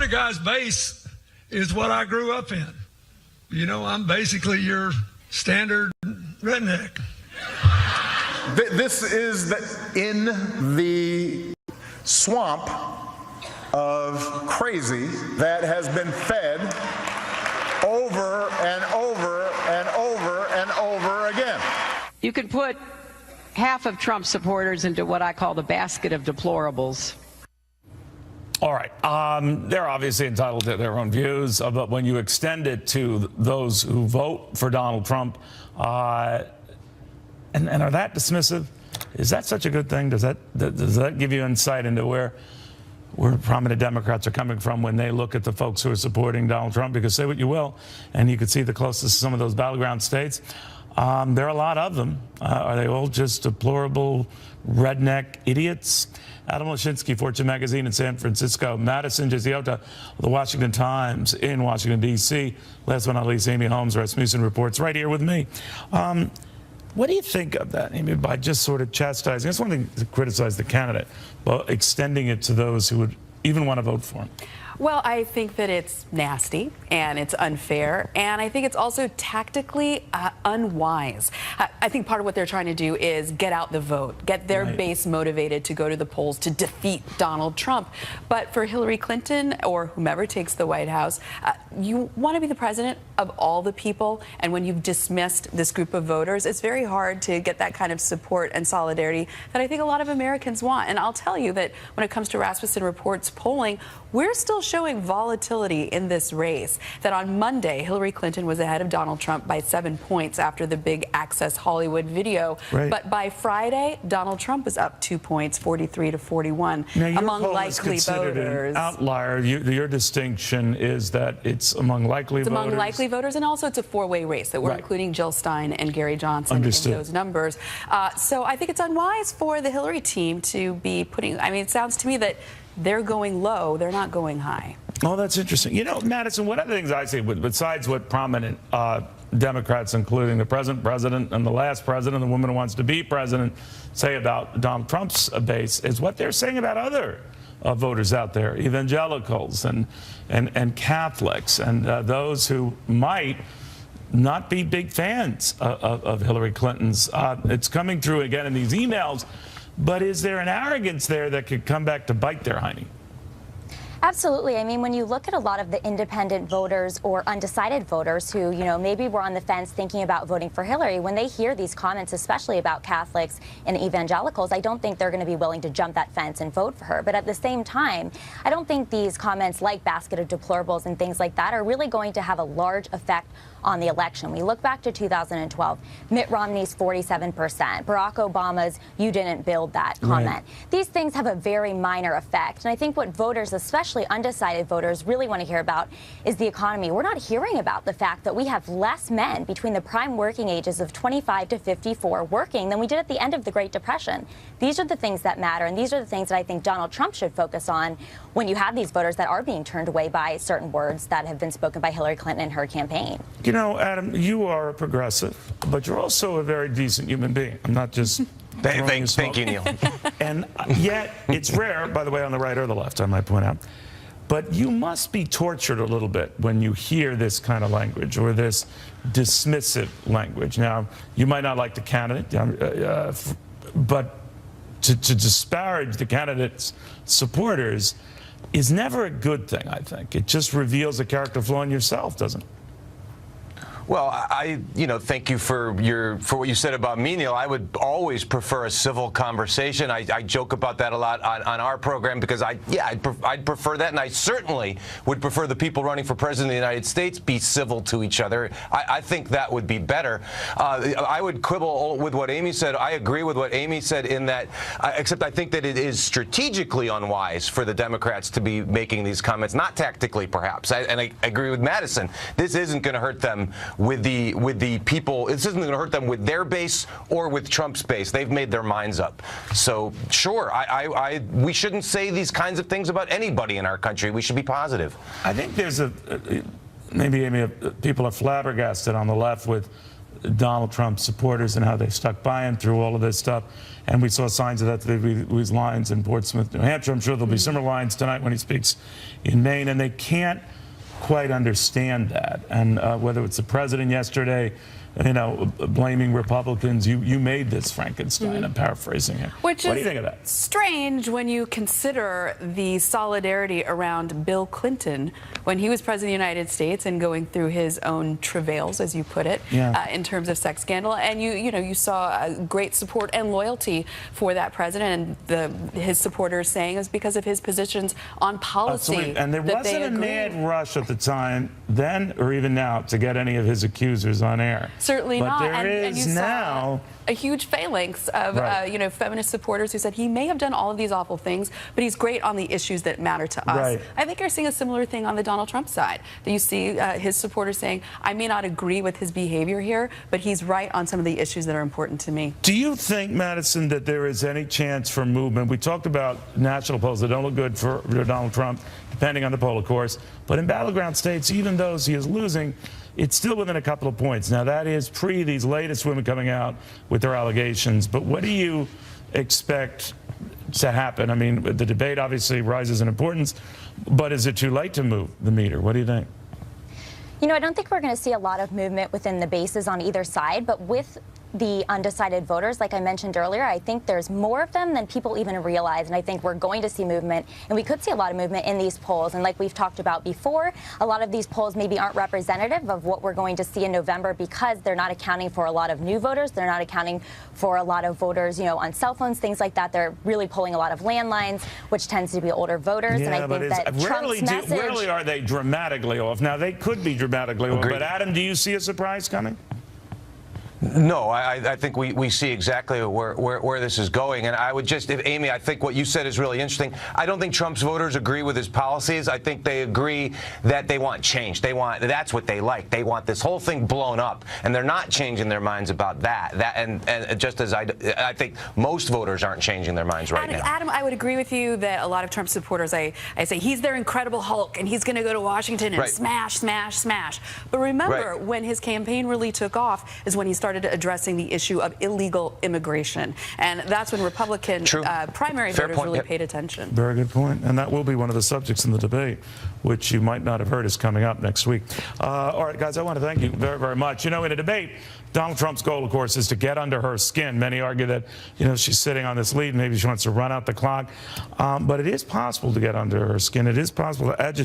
Florida guy's base is what I grew up in. You know, I'm basically your standard redneck. This is in the swamp of crazy that has been fed over and over and over and over again. You could put half of Trump's supporters into what I call the basket of deplorables. All right. They're obviously entitled to their own views, but when you extend it to those who vote for Donald Trump, and are that dismissive? Is that such a good thing? Does that give you insight into where prominent Democrats are coming from when they look at the folks who are supporting Donald Trump? Because say what you will, and you could see the closest to some of those battleground states. There are a lot of them. Are they all just deplorable redneck idiots? Adam Lashinsky, Fortune Magazine in San Francisco. Madison Gesiotto, The Washington Times in Washington, D.C. Last but not least, Amy Holmes, Rasmussen Reports, right here with me. What do you think of that, Amy, by just sort of chastising? It's one thing to criticize the candidate, but extending it to those who would even want to vote for him. Well, I think that it's nasty and it's unfair, and I think it's also tactically unwise. I think part of what they're trying to do is get out the vote, get their base motivated to go to the polls to defeat Donald Trump. But for Hillary Clinton or whomever takes the White House, you want to be the president of all the people, and when you've dismissed this group of voters, it's very hard to get that kind of support and solidarity that I think a lot of Americans want. And I'll tell you that when it comes to Rasmussen Reports polling, we're still showing volatility in this race. That on Monday, Hillary Clinton was ahead of Donald Trump by 7 points after the big Access Hollywood video. Right. But by Friday, Donald Trump was up 2 points, 43 to 41, among likely voters. An outlier. Your distinction is that it's among likely voters. It's among likely voters, and also it's a four-way race that we're including Jill Stein and Gary Johnson in those numbers. So I think it's unwise for the Hillary team to be putting, I mean, it sounds to me that they're going low, they're not going high. Oh, that's interesting. You know, Madison, one of the things I see, besides what prominent Democrats, including the present president and the last president, the woman who wants to be president, say about Donald Trump's base, is what they're saying about other voters out there, evangelicals and Catholics, and those who might not be big fans of Hillary Clinton's. It's coming through again in these emails. But is there an arrogance there that could come back to bite their hiney? Absolutely. I mean, when you look at a lot of the independent voters or undecided voters who, you know, maybe were on the fence thinking about voting for Hillary, when they hear these comments, especially about Catholics and evangelicals, I don't think they're going to be willing to jump that fence and vote for her. But at the same time, I don't think these comments like basket of deplorables and things like that are really going to have a large effect on the election. We look back to 2012, Mitt Romney's 47%, Barack Obama's "you didn't build that" comment. Right. These things have a very minor effect. And I think what voters, especially undecided voters, really want to hear about is the economy. We're not hearing about the fact that we have less men between the prime working ages of 25 to 54 working than we did at the end of the Great Depression. These are the things that matter, and these are the things that I think Donald Trump should focus on when you have these voters that are being turned away by certain words that have been spoken by Hillary Clinton in her campaign. You know, Adam, you are a progressive, but you're also a very decent human being. I'm not just Thank you, Neil. And yet, it's rare, by the way, on the right or the left, I might point out. But you must be tortured a little bit when you hear this kind of language or this dismissive language. Now, you might not like the candidate, but to disparage the candidate's supporters is never a good thing, I think. It just reveals a character flaw in yourself, doesn't it? Well, thank you for what you said about me, Neil. I would always prefer a civil conversation. I joke about that a lot on our program because I'd prefer that, and I certainly would prefer the people running for president of the United States be civil to each other. I think that would be better. I would quibble with what Amy said. I agree with what Amy said in that, except I think that it is strategically unwise for the Democrats to be making these comments, not tactically, perhaps. And I agree with Madison. This isn't going to hurt them with the people. This isn't going to hurt them with their base or with Trump's base. They've made their minds up. So sure, we shouldn't say these kinds of things about anybody in our country. We should be positive. I think there's maybe Amy, people are flabbergasted on the left with Donald Trump supporters and how they stuck by him through all of this stuff. And we saw signs of that today with his lines in Portsmouth, New Hampshire. I'm sure there'll be similar lines tonight when he speaks in Maine. And they can't quite understand that. And whether it's the president yesterday, blaming Republicans, you made this Frankenstein. I'm paraphrasing him. What do you think of that? Strange when you consider the solidarity around Bill Clinton when he was president of the United States and going through his own travails, as you put it, in terms of sex scandal. And you saw great support and loyalty for that president, and his supporters saying it was because of his positions on policy. Absolutely. And there wasn't a mad rush at the time, then or even now, to get any of his accusers on air. Certainly but not. There is and you now saw a huge phalanx of feminist supporters who said he may have done all of these awful things, but he's great on the issues that matter to us. Right. I think you're seeing a similar thing on the Donald Trump side. That you see his supporters saying, I may not agree with his behavior here, but he's right on some of the issues that are important to me. Do you think, Madison, that there is any chance for movement? We talked about national polls that don't look good for Donald Trump, depending on the poll, of course. But in battleground states, even those he is losing, it's still within a couple of points. Now, that is pre these latest women coming out with their allegations. But what do you expect to happen? I mean, the debate obviously rises in importance, but is it too late to move the meter? What do you think? I don't think we're going to see a lot of movement within the bases on either side, but with the undecided voters, like I mentioned earlier, I think there's more of them than people even realize, and I think we're going to see movement, and we could see a lot of movement in these polls. And like we've talked about before, a lot of these polls maybe aren't representative of what we're going to see in November because they're not accounting for a lot of new voters. They're not accounting for a lot of voters, on cell phones, things like that. They're really polling a lot of landlines, which tends to be older voters. Yeah, and I think that Trump's message... Rarely are they dramatically off. Now, they could be dramatically off, but Adam, do you see a surprise coming? No, I think we see exactly where this is going. And I would just, Amy, I think what you said is really interesting. I don't think Trump's voters agree with his policies. I think they agree that they want change. That's what they like. They want this whole thing blown up, and they're not changing their minds about that. And just as I think most voters aren't changing their minds right now. Adam, I would agree with you that a lot of Trump supporters, I say he's their Incredible Hulk, and he's going to go to Washington and smash, smash, smash. But remember, when his campaign really took off is when he started addressing the issue of illegal immigration. And that's when Republican primary voters really paid attention. Very good point. And that will be one of the subjects in the debate, which you might not have heard is coming up next week. All right, guys, I want to thank you very, very much. In a debate, Donald Trump's goal, of course, is to get under her skin. Many argue that, she's sitting on this lead. Maybe she wants to run out the clock. But it is possible to get under her skin. It is possible to agitate